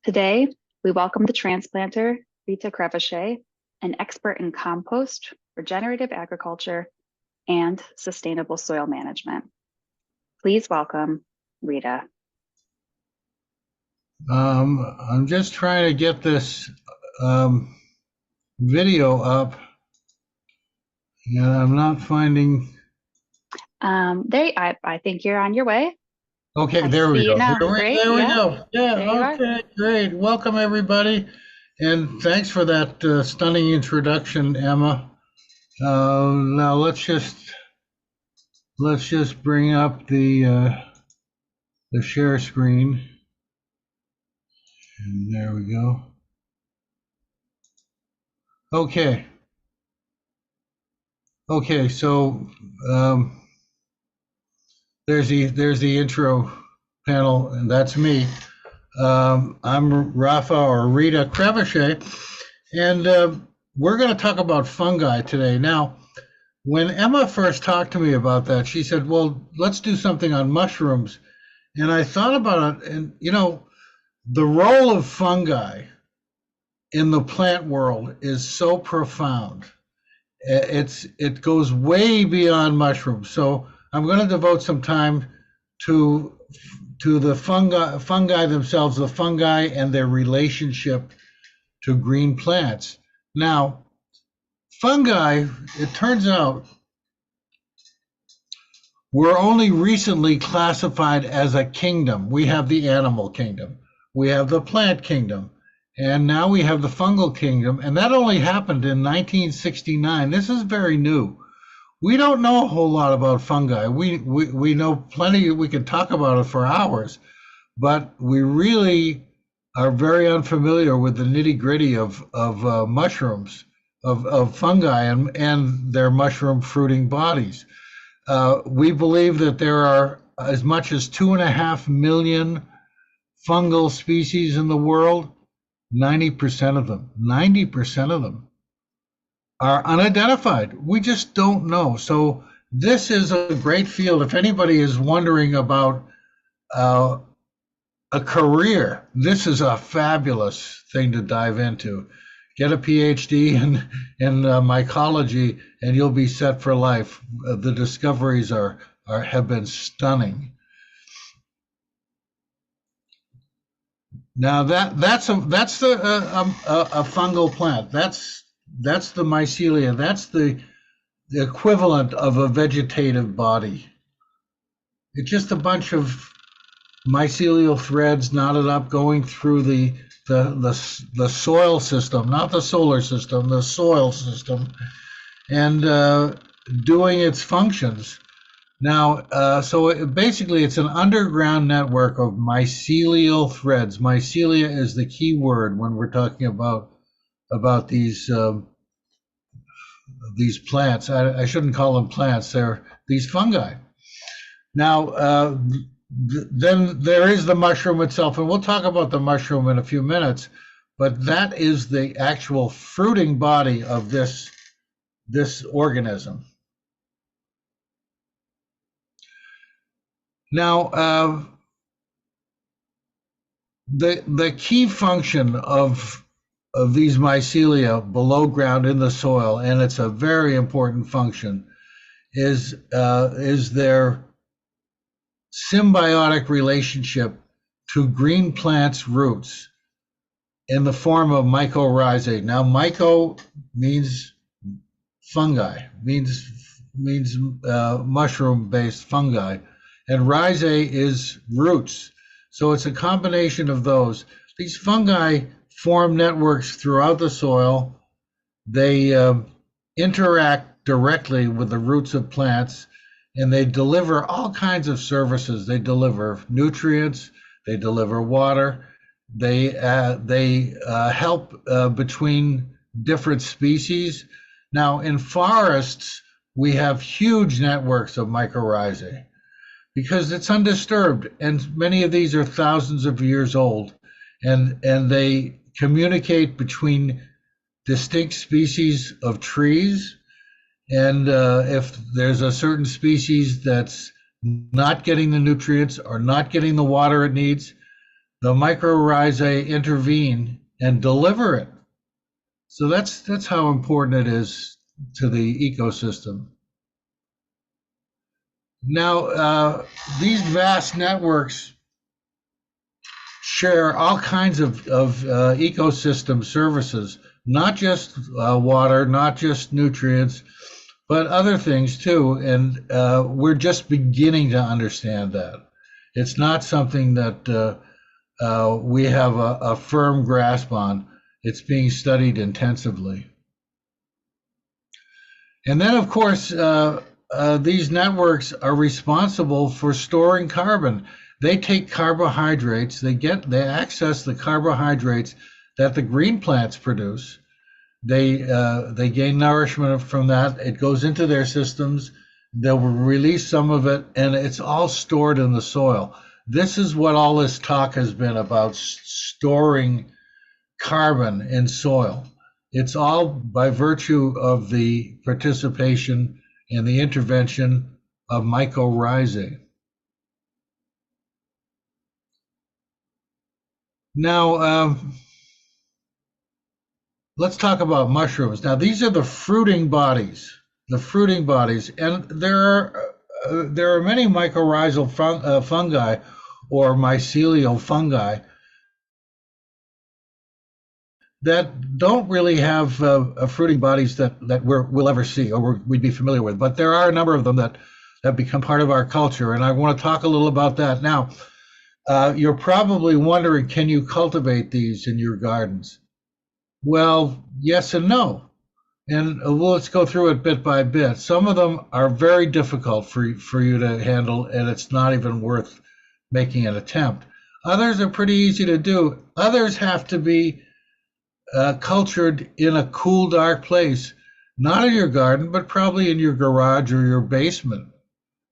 Today, we welcome the transplanter Rita Crevoshay, an expert in compost, regenerative agriculture, and sustainable soil management. Please welcome Rita. I'm just trying to get this video up, and I'm not finding. I think you're on your way. Okay, there we go. Now. There we go. Yeah, okay, great. Welcome everybody, and thanks for that stunning introduction, Emma. Now let's just bring up the share screen, and there we go. Okay. Okay, so there's the intro panel, and that's me. I'm Rafa or Rita Crevoshay, and we're going to talk about fungi today. Now, when Emma first talked to me about that, she said, well, let's do something on mushrooms. And I thought about it, and you know, the role of fungi in the plant world is so profound. It goes way beyond mushrooms. So I'm going to devote some time to the fungi themselves, the fungi and their relationship to green plants. Now, fungi, it turns out, were only recently classified as a kingdom. We have the animal kingdom, we have the plant kingdom, and now we have the fungal kingdom, and that only happened in 1969. This is very new. We don't know a whole lot about fungi. We know plenty. We could talk about it for hours, but we really are very unfamiliar with the nitty-gritty of mushrooms, of fungi and their mushroom fruiting bodies. We believe that there are as much as 2.5 million fungal species in the world. 90% of them are unidentified. We just don't know. So this is a great field. If anybody is wondering about a career, this is a fabulous thing to dive into. Get a PhD in mycology, and you'll be set for life. The discoveries have been stunning. Now that's a fungal plant. That's the Mycelia. That's the equivalent of a vegetative body. It's just a bunch of mycelial threads knotted up going through the soil system, not the solar system, the soil system, and doing its functions. Now, so basically it's an underground network of mycelial threads. Mycelia is the key word when we're talking about these plants. I shouldn't call them plants. They're these fungi. Now, then there is the mushroom itself, and we'll talk about the mushroom in a few minutes, but that is the actual fruiting body of this organism. Now, the key function of these mycelia below ground in the soil, and it's a very important function, is their symbiotic relationship to green plants' roots in the form of mycorrhizae. Now, myco means fungi, means mushroom-based fungi, and rhizae is roots. So it's a combination of those. These fungi form networks throughout the soil. They interact directly with the roots of plants, and they deliver all kinds of services. They deliver nutrients, they deliver water, they help between different species. Now, in forests, we have huge networks of mycorrhizae because it's undisturbed, and many of these are thousands of years old, and they communicate between distinct species of trees. And if there's a certain species that's not getting the nutrients or not getting the water it needs, the Mycorise intervene and deliver it. So that's how important it is to the ecosystem. Now, these vast networks share all kinds of ecosystem services, not just water, not just nutrients, but other things too. And we're just beginning to understand that. It's not something that we have a firm grasp on. It's being studied intensively. And then, of course, these networks are responsible for storing carbon. They take carbohydrates, they access the carbohydrates that the green plants produce. They gain nourishment from that. It goes into their systems. They'll release some of it, and it's all stored in the soil. This is what all this talk has been about, storing carbon in soil. It's all by virtue of the participation and the intervention of Mycorise. Now, let's talk about mushrooms. Now, these are the fruiting bodies, and there are many mycorrhizal fungi or mycelial fungi that don't really have fruiting bodies that we'll ever see or we'd be familiar with, but there are a number of them that have become part of our culture, and I want to talk a little about that. Now, you're probably wondering, can you cultivate these in your gardens? Well, yes and no. And let's go through it bit by bit. Some of them are very difficult for you to handle, and it's not even worth making an attempt. Others are pretty easy to do. Others have to be cultured in a cool, dark place, not in your garden, but probably in your garage or your basement.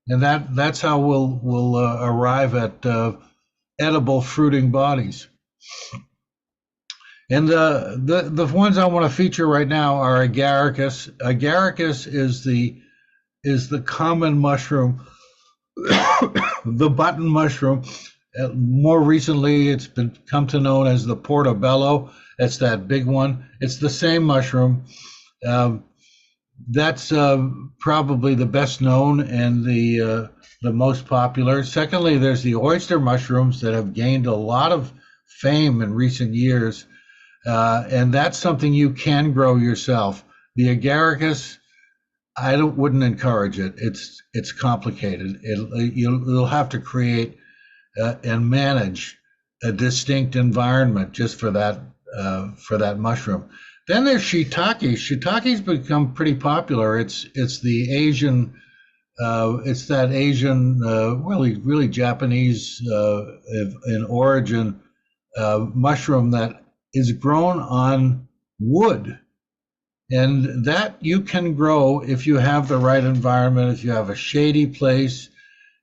And that's how we'll arrive at edible fruiting bodies. And the ones I want to feature right now are agaricus. Agaricus is the common mushroom, the button mushroom. More recently, it's come to known as the portobello. That's that big one. It's the same mushroom. That's probably the best known and the most popular. Secondly, there's the oyster mushrooms that have gained a lot of fame in recent years. And that's something you can grow yourself. The agaricus, wouldn't encourage it. It's complicated. You'll have to create and manage a distinct environment just for that mushroom. Then there's shiitake. Shiitake's become pretty popular. It's the Asian, it's that Asian, really Japanese in origin mushroom that is grown on wood, and that you can grow if you have the right environment, if you have a shady place,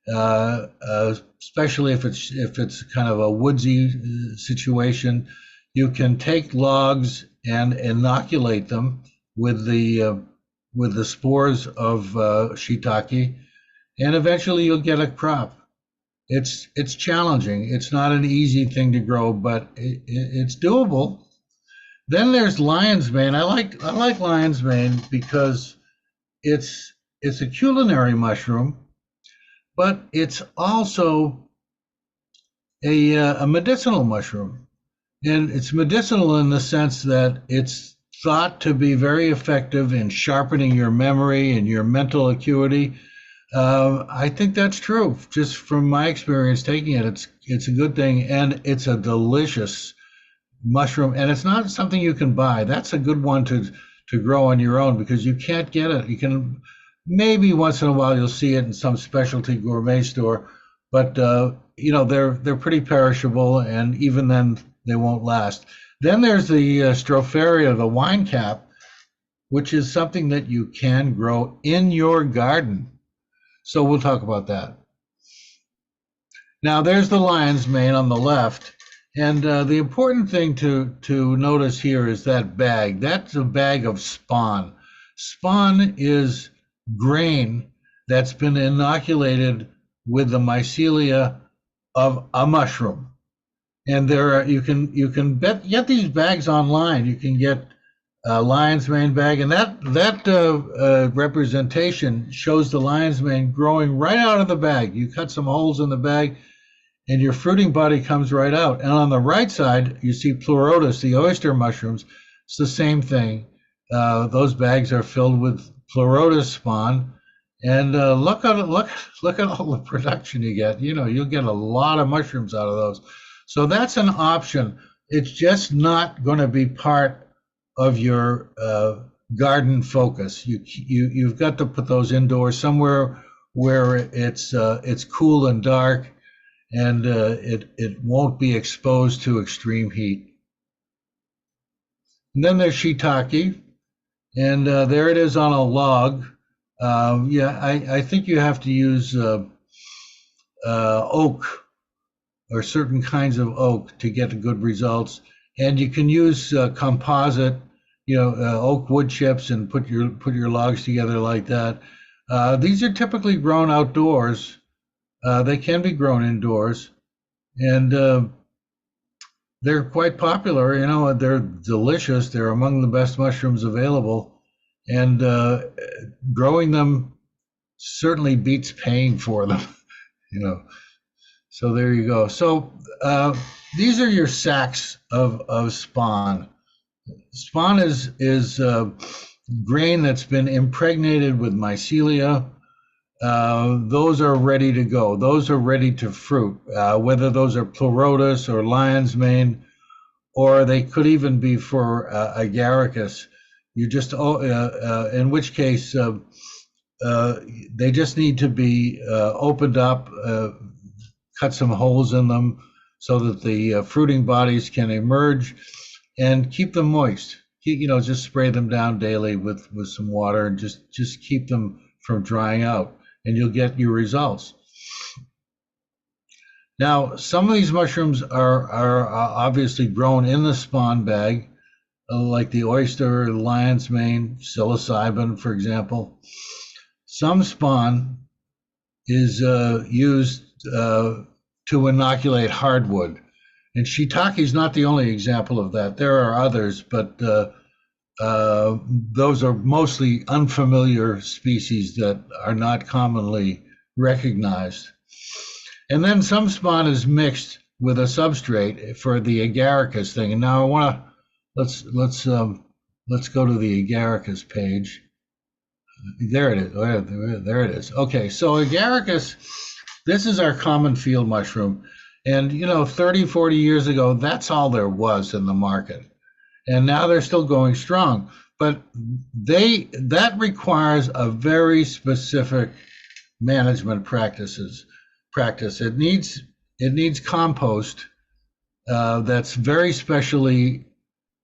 especially if it's kind of a woodsy situation. You can take logs and inoculate them with the spores of shiitake, and eventually you'll get a crop. It's challenging. It's not an easy thing to grow, but it's doable. Then there's lion's mane. I like lion's mane because it's a culinary mushroom, but it's also a medicinal mushroom. And it's medicinal in the sense that it's thought to be very effective in sharpening your memory and your mental acuity. I think that's true. Just from my experience taking it, it's a good thing, and it's a delicious mushroom. And it's not something you can buy. That's a good one to grow on your own because you can't get it. You can maybe once in a while you'll see it in some specialty gourmet store, but they're pretty perishable, and even then they won't last. Then there's the Stropharia, the wine cap, which is something that you can grow in your garden. So we'll talk about that. Now there's the lion's mane on the left. And the important thing to notice here is that bag. That's a bag of spawn. Spawn is grain that's been inoculated with the mycelia of a mushroom. And you can get these bags online. You can get lion's mane bag, and that representation shows the lion's mane growing right out of the bag. You cut some holes in the bag, and your fruiting body comes right out. And on the right side, you see pleurotus, the oyster mushrooms. It's the same thing. Those bags are filled with pleurotus spawn, and look at all the production you get. You'll get a lot of mushrooms out of those. So that's an option. It's just not going to be part of your garden focus. You've got to put those indoors somewhere where it's cool and dark, and it won't be exposed to extreme heat. And then there's shiitake, and there it is on a log. I think you have to use oak or certain kinds of oak to get good results. And you can use composite, oak wood chips, and put your logs together like that. These are typically grown outdoors. They can be grown indoors, and they're quite popular. They're delicious. They're among the best mushrooms available, and growing them certainly beats paying for them. So there you go. So these are your sacks of spawn. Spawn is grain that's been impregnated with mycelia. Those are ready to go. Those are ready to fruit, whether those are pleurotus or lion's mane, or they could even be for agaricus. In which case they just need to be opened up, cut some holes in them so that the fruiting bodies can emerge, and keep them moist. Just spray them down daily with some water, and just keep them from drying out, and you'll get your results. Now, some of these mushrooms are obviously grown in the spawn bag, like the oyster, lion's mane, psilocybin, for example. Some spawn is used to inoculate hardwood. And shiitake is not the only example of that. There are others, but those are mostly unfamiliar species that are not commonly recognized. And then some spawn is mixed with a substrate for the agaricus thing. And now I want to let's go to the agaricus page. There it is. There it is. Okay, so agaricus, this is our common field mushroom. And 30, 40 years ago, that's all there was in the market. And now they're still going strong. But that requires a very specific management practice. It needs compost that's very specially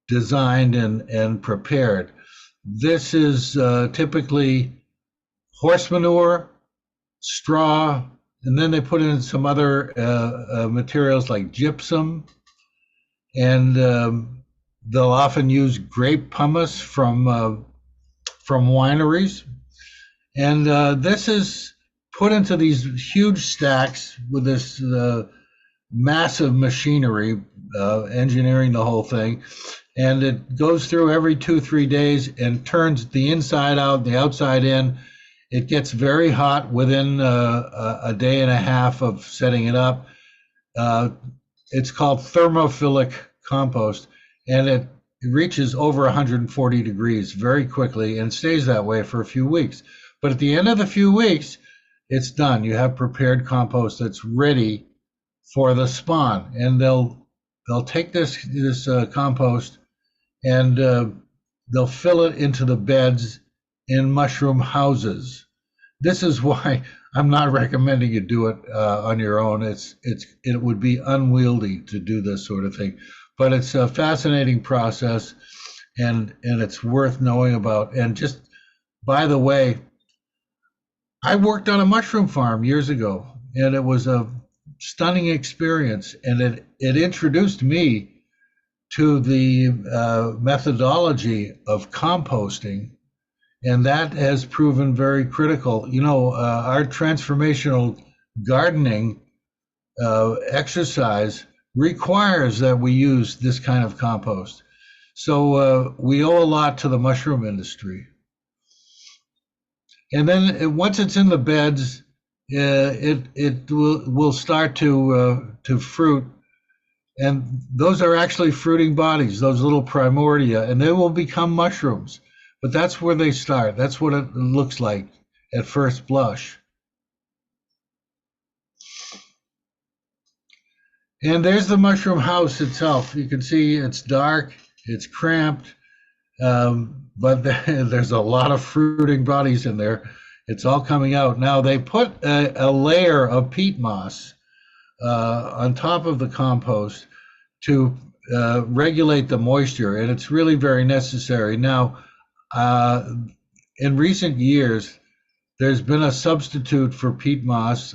designed and prepared. This is typically horse manure, straw, and then they put in some other materials like gypsum, and they'll often use grape pumice from wineries. And this is put into these huge stacks with this massive machinery, engineering the whole thing. And it goes through every 2-3 days and turns the inside out, the outside in. It gets very hot within a day and a half of setting it up. It's called thermophilic compost, and it reaches over 140 degrees very quickly and stays that way for a few weeks. But at the end of the few weeks, it's done. You have prepared compost that's ready for the spawn, and they'll take this compost and they'll fill it into the beds in mushroom houses. This is why I'm not recommending you do it on your own. It would be unwieldy to do this sort of thing, but it's a fascinating process, and it's worth knowing about. And just by the way, I worked on a mushroom farm years ago, and it was a stunning experience, and it introduced me to the methodology of composting, and that has proven very critical. Our transformational gardening exercise requires that we use this kind of compost. So we owe a lot to the mushroom industry. And then once it's in the beds, it will start to fruit, and those are actually fruiting bodies, those little primordia, and they will become mushrooms. But that's where they start. That's what it looks like at first blush. And there's the mushroom house itself. You can see it's dark, it's cramped, but there's a lot of fruiting bodies in there. It's all coming out. Now they put a layer of peat moss on top of the compost to regulate the moisture, and it's really very necessary. Now, in recent years, there's been a substitute for peat moss,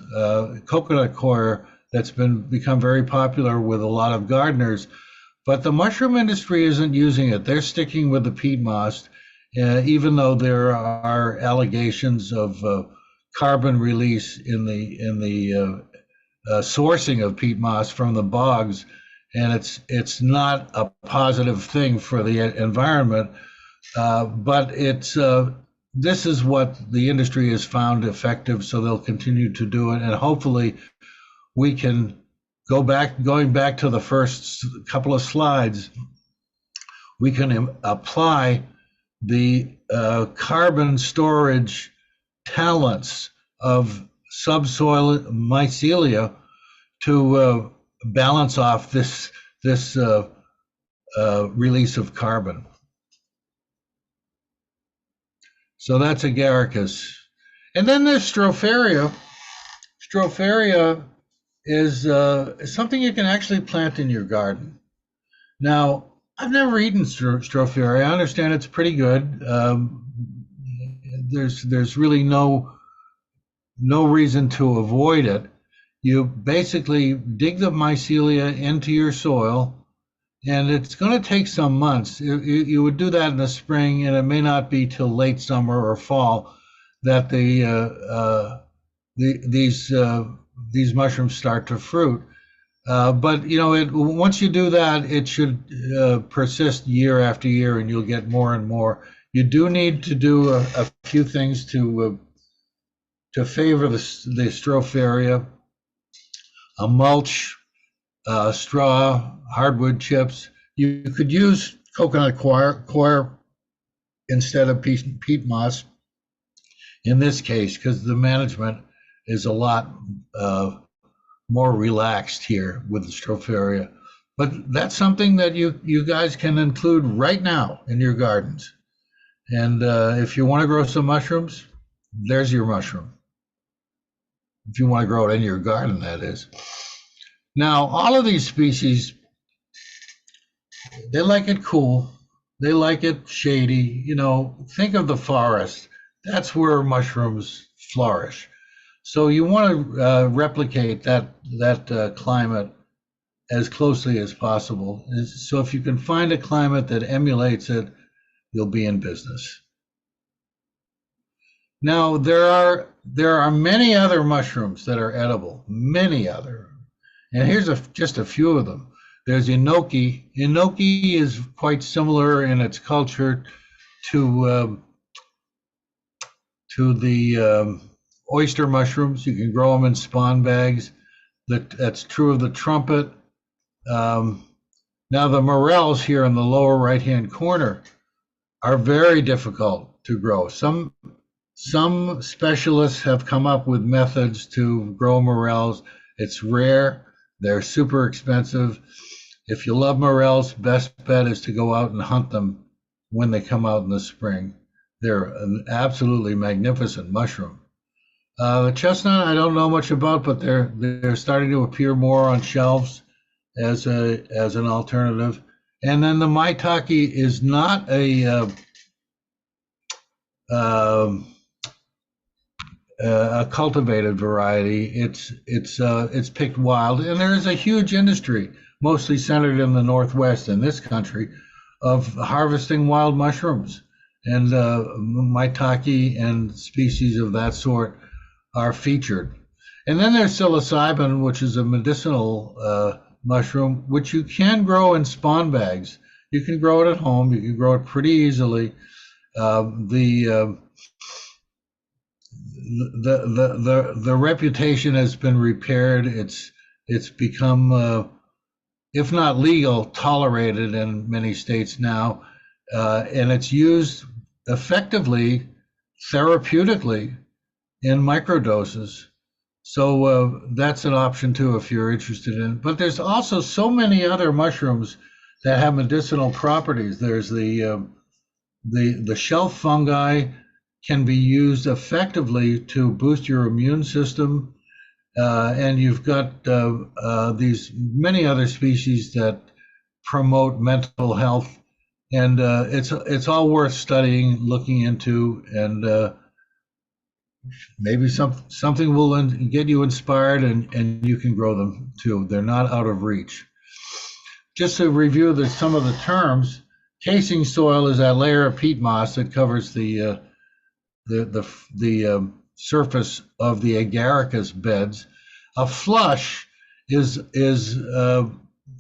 coconut coir, that's become very popular with a lot of gardeners, but the mushroom industry isn't using it. They're sticking with the peat moss, even though there are allegations of carbon release in the sourcing of peat moss from the bogs, and it's not a positive thing for the environment, but it's this is what the industry has found effective, so they'll continue to do it, and hopefully we can going back to the first couple of slides, we can apply the carbon storage talents of subsoil mycelia to balance off this release of carbon. So that's agaricus. And then there's stropharia. Stropharia is something you can actually plant in your garden. Now, I've never eaten stropharia. I understand it's pretty good. There's really no reason to avoid it. You basically dig the mycelia into your soil, and it's going to take some months. You would do that in the spring, and it may not be till late summer or fall that these mushrooms start to fruit. But once you do that, it should persist year after year, and you'll get more and more. You do need to do a few things to favor the stropharia: a mulch, straw, hardwood chips. You could use coconut coir instead of peat moss in this case, because the management is a lot more relaxed here with the stropharia. But that's something that you guys can include right now in your gardens. And if you want to grow some mushrooms, there's your mushroom. If you want to grow it in your garden, that is. Now, all of these species, they like it cool. They like it shady. Think of the forest. That's where mushrooms flourish. So you want to replicate that climate as closely as possible. So if you can find a climate that emulates it, you'll be in business. Now, there are many other mushrooms that are edible, many other. And here's just a few of them. There's enoki. Enoki is quite similar in its culture to the oyster mushrooms. You can grow them in spawn bags. That's true of the trumpet. Now the morels here in the lower right-hand corner are very difficult to grow. Some specialists have come up with methods to grow morels. It's rare. They're super expensive. If you love morels, best bet is to go out and hunt them when they come out in the spring. They're an absolutely magnificent mushroom. The chestnut, I don't know much about, but they're starting to appear more on shelves as an alternative. And then the maitake is not a cultivated variety. It's picked wild, and there is a huge industry, mostly centered in the Northwest in this country, of harvesting wild mushrooms. And maitake and species of that sort are featured. And then there's psilocybin, which is a medicinal mushroom, which you can grow in spawn bags. You can grow it at home. You can grow it pretty easily. The the reputation has been repaired. It's become, if not legal, tolerated in many states now, and it's used effectively, therapeutically, in microdoses. So that's an option too if you're interested in. But there's also so many other mushrooms that have medicinal properties. There's the shelf fungi can be used effectively to boost your immune system. And you've got these many other species that promote mental health. And it's all worth studying, looking into, and maybe something will get you inspired, and you can grow them too. They're not out of reach. Just to review some of the terms, casing soil is that layer of peat moss that covers the surface of the agaricus beds. A flush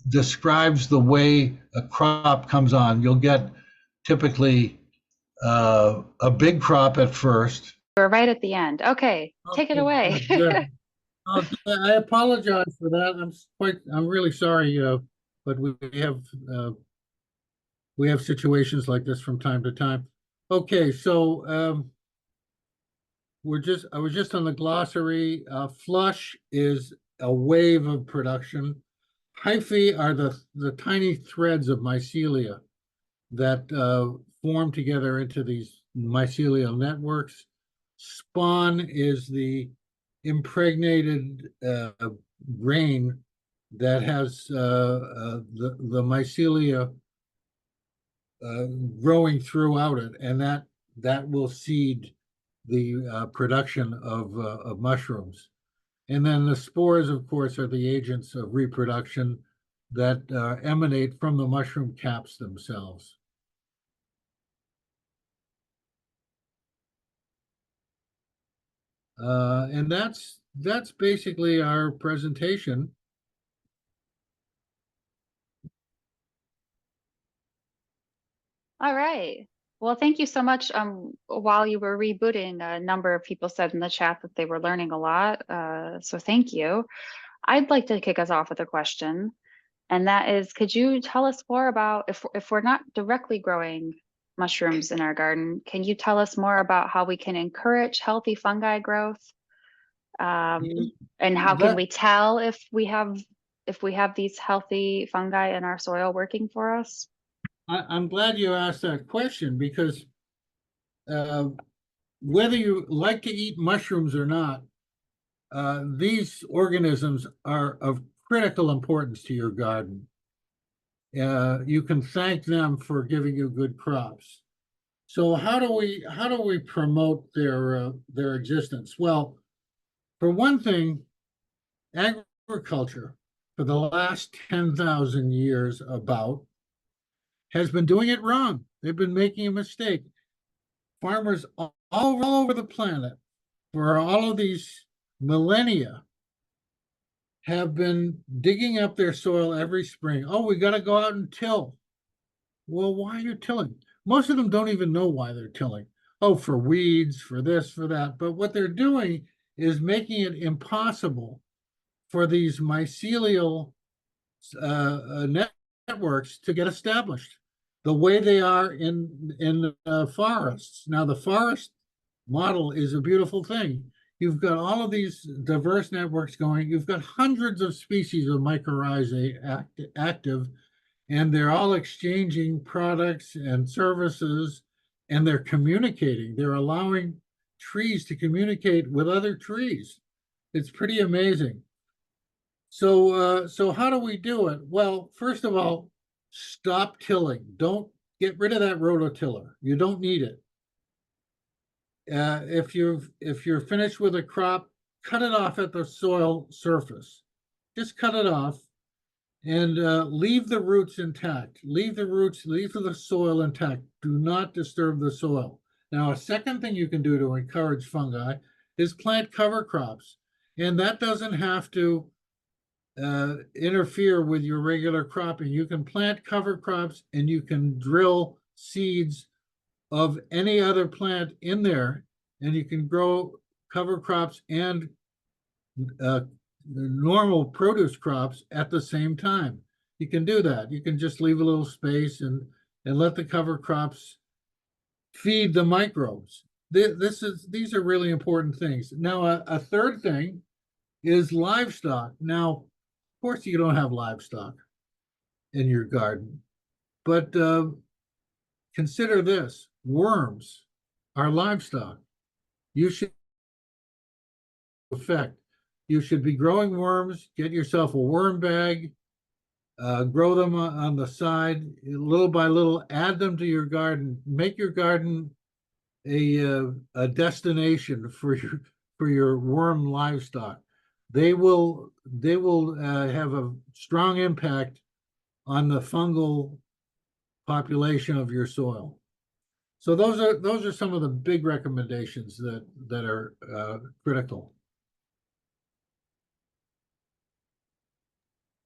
describes the way a crop comes on. You'll get typically a big crop at first. We're right at the end. Okay, take it away. I apologize for that. I'm really sorry, but we have situations like this from time to time. Okay, so I was just on the glossary. Flush is a wave of production. Hyphae are the tiny threads of mycelia that form together into these mycelial networks. Spawn is the impregnated grain that has the mycelia growing throughout it, and that will seed the production of mushrooms. And then the spores, of course, are the agents of reproduction that emanate from the mushroom caps themselves. And that's basically our presentation. All right. Well, thank you so much. While you were rebooting, a number of people said in the chat that they were learning a lot. So thank you. I'd like to kick us off with a question, and that is, could you tell us more about, if we're not directly growing mushrooms in our garden, can you tell us more about how we can encourage healthy fungi growth? And how can we tell if we have these healthy fungi in our soil working for us? I'm glad you asked that question, because whether you like to eat mushrooms or not, these organisms are of critical importance to your garden. You can thank them for giving you good crops. So how do we promote their existence? Well, for one thing, agriculture for the last 10,000 years has been doing it wrong. They've been making a mistake. Farmers all over the planet for all of these millennia have been digging up their soil every spring. Oh, we got to go out and till. Well, why are you tilling? Most of them don't even know why they're tilling. Oh, for weeds, for this, for that. But what they're doing is making it impossible for these mycelial networks to get established the way they are in forests. Now, the forest model is a beautiful thing. You've got all of these diverse networks going. You've got hundreds of species of Mycorise active, and they're all exchanging products and services, and they're communicating. They're allowing trees to communicate with other trees. It's pretty amazing. So how do we do it? Well, first of all, stop tilling. Don't get rid of that rototiller. You don't need it. If you're finished with a crop, cut it off at the soil surface. Just cut it off, and leave the roots intact. Leave the soil intact. Do not disturb the soil. Now, a second thing you can do to encourage fungi is plant cover crops, and that doesn't have to interfere with your regular cropping. You can plant cover crops and you can drill seeds of any other plant in there, and you can grow cover crops and normal produce crops at the same time. You can do that. You can just leave a little space and let the cover crops feed the microbes. These are really important things. Now, a third thing is livestock. Now, of course, you don't have livestock in your garden, but consider this: worms are livestock. You should affect. You should be growing worms. Get yourself a worm bag. Grow them on the side, little by little. Add them to your garden. Make your garden a destination for your worm livestock. They will have a strong impact on the fungal population of your soil. So those are some of the big recommendations that are critical.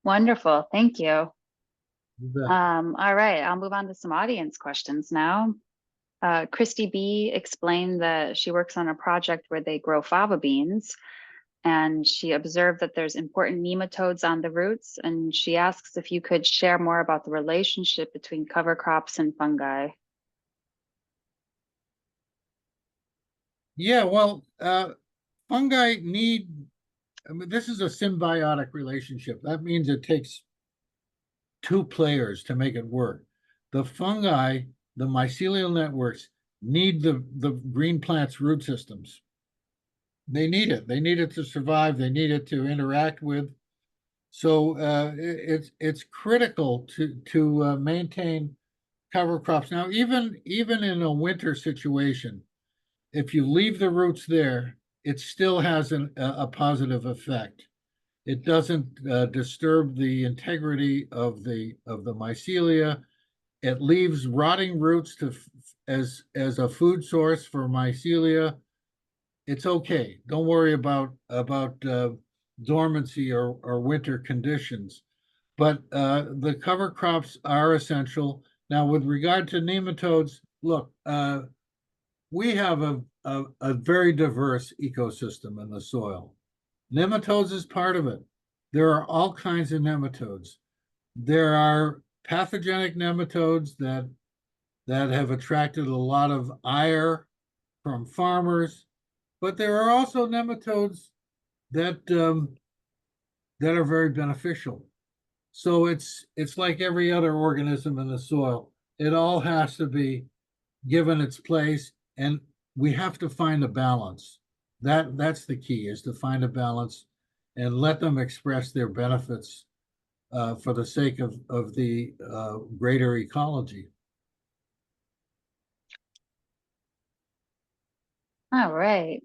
Wonderful. Thank you. You bet. All right, I'll move on to some audience questions now. Christy B explained that she works on a project where they grow fava beans, and she observed that there's important nematodes on the roots, and she asks if you could share more about the relationship between cover crops and fungi. Yeah, well, fungi need, I mean, this is a symbiotic relationship. That means it takes two players to make it work. The fungi, the mycelial networks, need the green plant's root systems. They need it. They need it to survive. They need it to interact with. So it's critical to maintain cover crops. Now, even in a winter situation, if you leave the roots there, it still has a positive effect. It doesn't disturb the integrity of the mycelia. It leaves rotting roots as a food source for mycelia. It's okay. Don't worry about dormancy or winter conditions. But the cover crops are essential. Now, with regard to nematodes, look, we have a very diverse ecosystem in the soil. Nematodes is part of it. There are all kinds of nematodes. There are pathogenic nematodes that have attracted a lot of ire from farmers, but there are also nematodes that that are very beneficial. So it's like every other organism in the soil. It all has to be given its place, and we have to find a balance. That's the key, is to find a balance and let them express their benefits for the sake of the greater ecology. All right.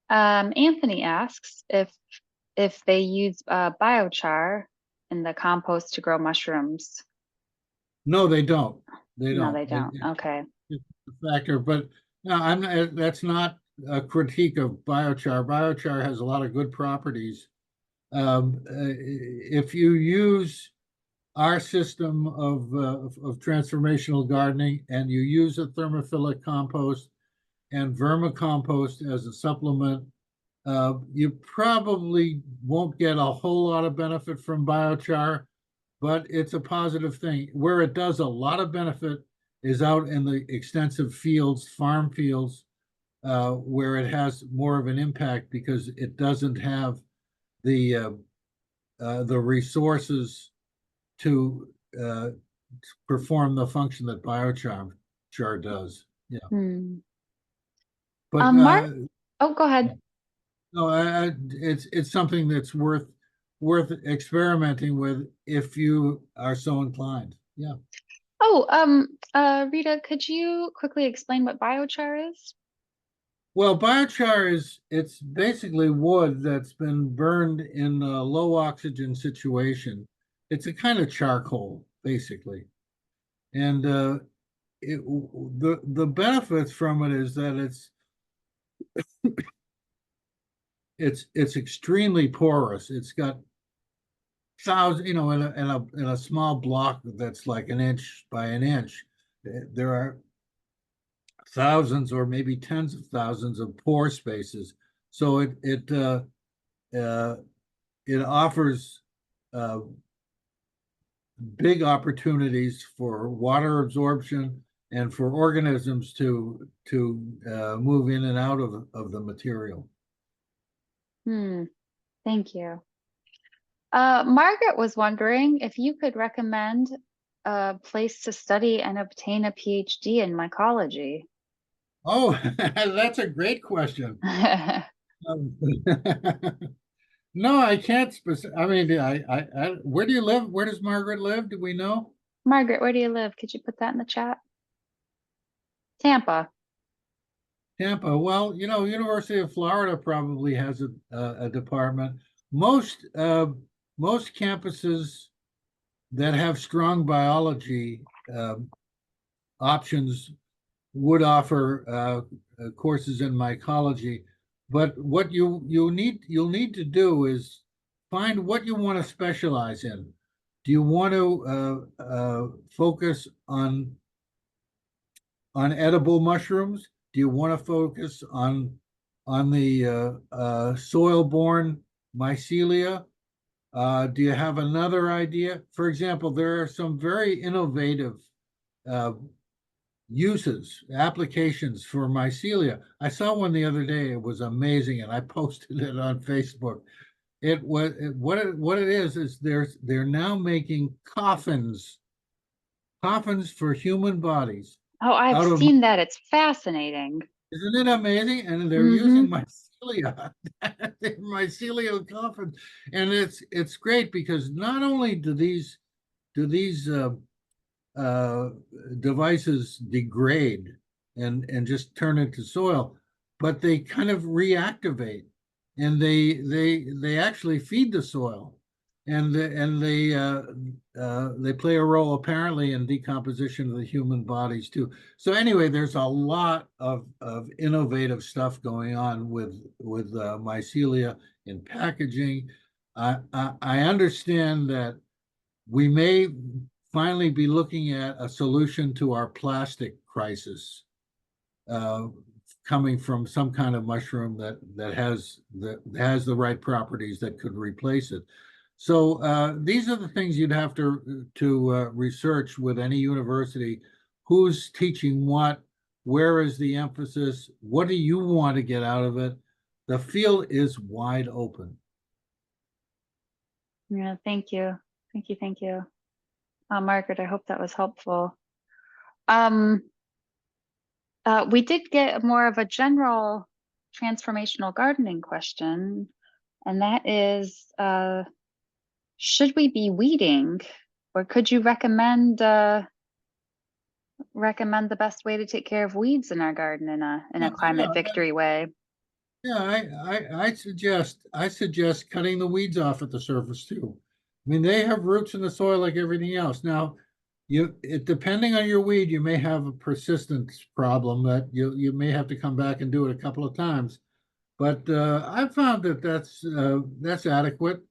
Anthony asks if they use biochar in the compost to grow mushrooms. No, they don't. They No, don't. they don't. Okay. It's a factor, but no, I'm not, that's not a critique of biochar. Biochar has a lot of good properties. If you use our system of transformational gardening and you use a thermophilic compost and vermicompost as a supplement, you probably won't get a whole lot of benefit from biochar, but it's a positive thing. Where it does a lot of benefit is out in the extensive fields, farm fields, where it has more of an impact because it doesn't have the resources to perform the function that biochar does. Yeah, Hmm. but Mark, oh, go ahead. no, it's something that's worth experimenting with if you are so inclined. Yeah. Oh, Rita, could you quickly explain what biochar is? Well, biochar it's basically wood that's been burned in a low oxygen situation. It's a kind of charcoal, basically, and the benefits from it is that it's extremely porous. It's got thousand, in a small block that's like an inch by an inch, there are thousands or maybe tens of thousands of pore spaces. So uh, it offers uh, big opportunities for water absorption and for organisms to move in and out of the material. Thank you. Margaret was wondering if you could recommend a place to study and obtain a PhD in mycology. Oh, that's a great question. Um, No, I can't I mean, where do you live? Where does Margaret live? Do we know? Margaret, where do you live? Could you put that in the chat? Tampa. Tampa. Well, University of Florida probably has a department. Most most campuses that have strong biology options would offer courses in mycology, but what you'll need to do is find what you want to specialize in. Do you want to focus on edible mushrooms? Do you want to focus on the soil-borne mycelia? Do you have another idea? For example, there are some very innovative uh, uses, applications for mycelia. I saw one the other day. It was amazing, and I posted it on Facebook. What it is they're now making coffins for human bodies Oh, I've out of, seen that. It's fascinating. isn't it amazing? And they're using Mm-hmm. mycelia, mycelial coffins, and it's great because not only do these uh, devices degrade and just turn into soil, but they kind of reactivate, and they actually feed the soil, and they play a role apparently in decomposition of the human bodies too. So anyway, there's a lot of innovative stuff going on with mycelia in packaging. I understand that we may finally be looking at a solution to our plastic crisis, uh, coming from some kind of mushroom that has the right properties that could replace it. So these are the things you'd have to research with any university. Who's teaching what? Where is the emphasis? What do you want to get out of it? The field is wide open. Yeah, thank you. Thank you. Thank you. Margaret, I hope that was helpful. Um, we did get more of a general transformational gardening question, and that is, should we be weeding, or could you recommend recommend the best way to take care of weeds in our garden in a climate Yeah, victory way? Yeah, I suggest cutting the weeds off at the surface too. I mean, they have roots in the soil like everything else. Now, depending on your weed, you may have a persistence problem that you may have to come back and do it a couple of times. But I've found that that's adequate,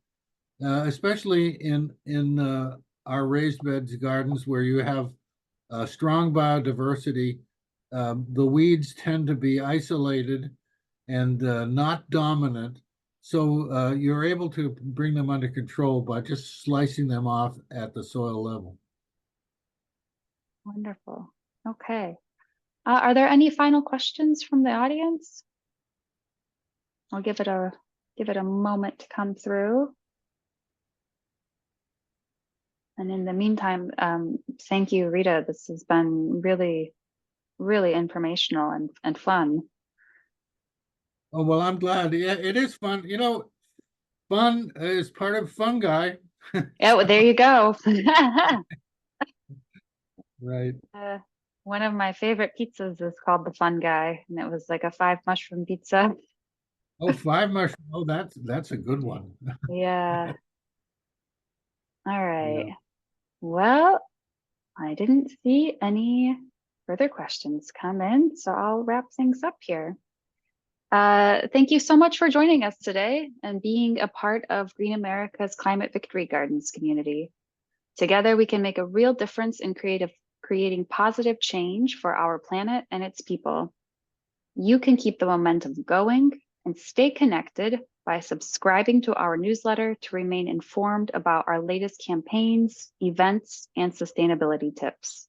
especially in our raised beds gardens where you have strong biodiversity. The weeds tend to be isolated and not dominant. So you're able to bring them under control by just slicing them off at the soil level. Wonderful. Okay. Are there any final questions from the audience? I'll give it a moment to come through. And in the meantime, thank you, Rita. This has been really, really informational and fun. Oh, well, I'm glad. Yeah, it is fun. Fun is part of fungi. Yeah, well, there you go. Right. One of my favorite pizzas is called the Fungi, and it was like a 5 mushroom pizza. Oh, five mushroom. Oh, that's a good one. Yeah. All right. Yeah. Well, I didn't see any further questions come in, so I'll wrap things up here. Thank you so much for joining us today and being a part of Green America's Climate Victory Gardens community. Together, we can make a real difference in creating positive change for our planet and its people. You can keep the momentum going and stay connected by subscribing to our newsletter to remain informed about our latest campaigns, events, and sustainability tips.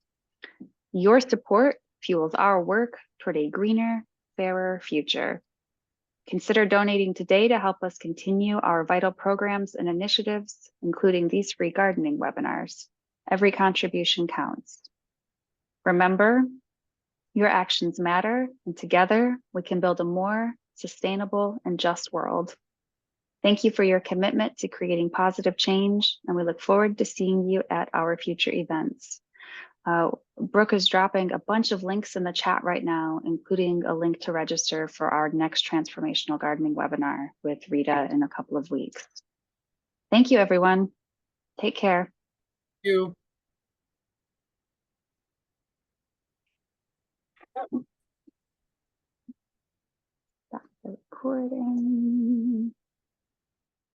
Your support fuels our work toward a greener, fairer future. Consider donating today to help us continue our vital programs and initiatives, including these free gardening webinars. Every contribution counts. Remember, your actions matter, and together we can build a more sustainable and just world. Thank you for your commitment to creating positive change, and we look forward to seeing you at our future events. Brooke is dropping a bunch of links in the chat right now, including a link to register for our next Transformational Gardening webinar with Rita in a couple of weeks. Thank you, everyone. Take care. Thank you. Stop the recording.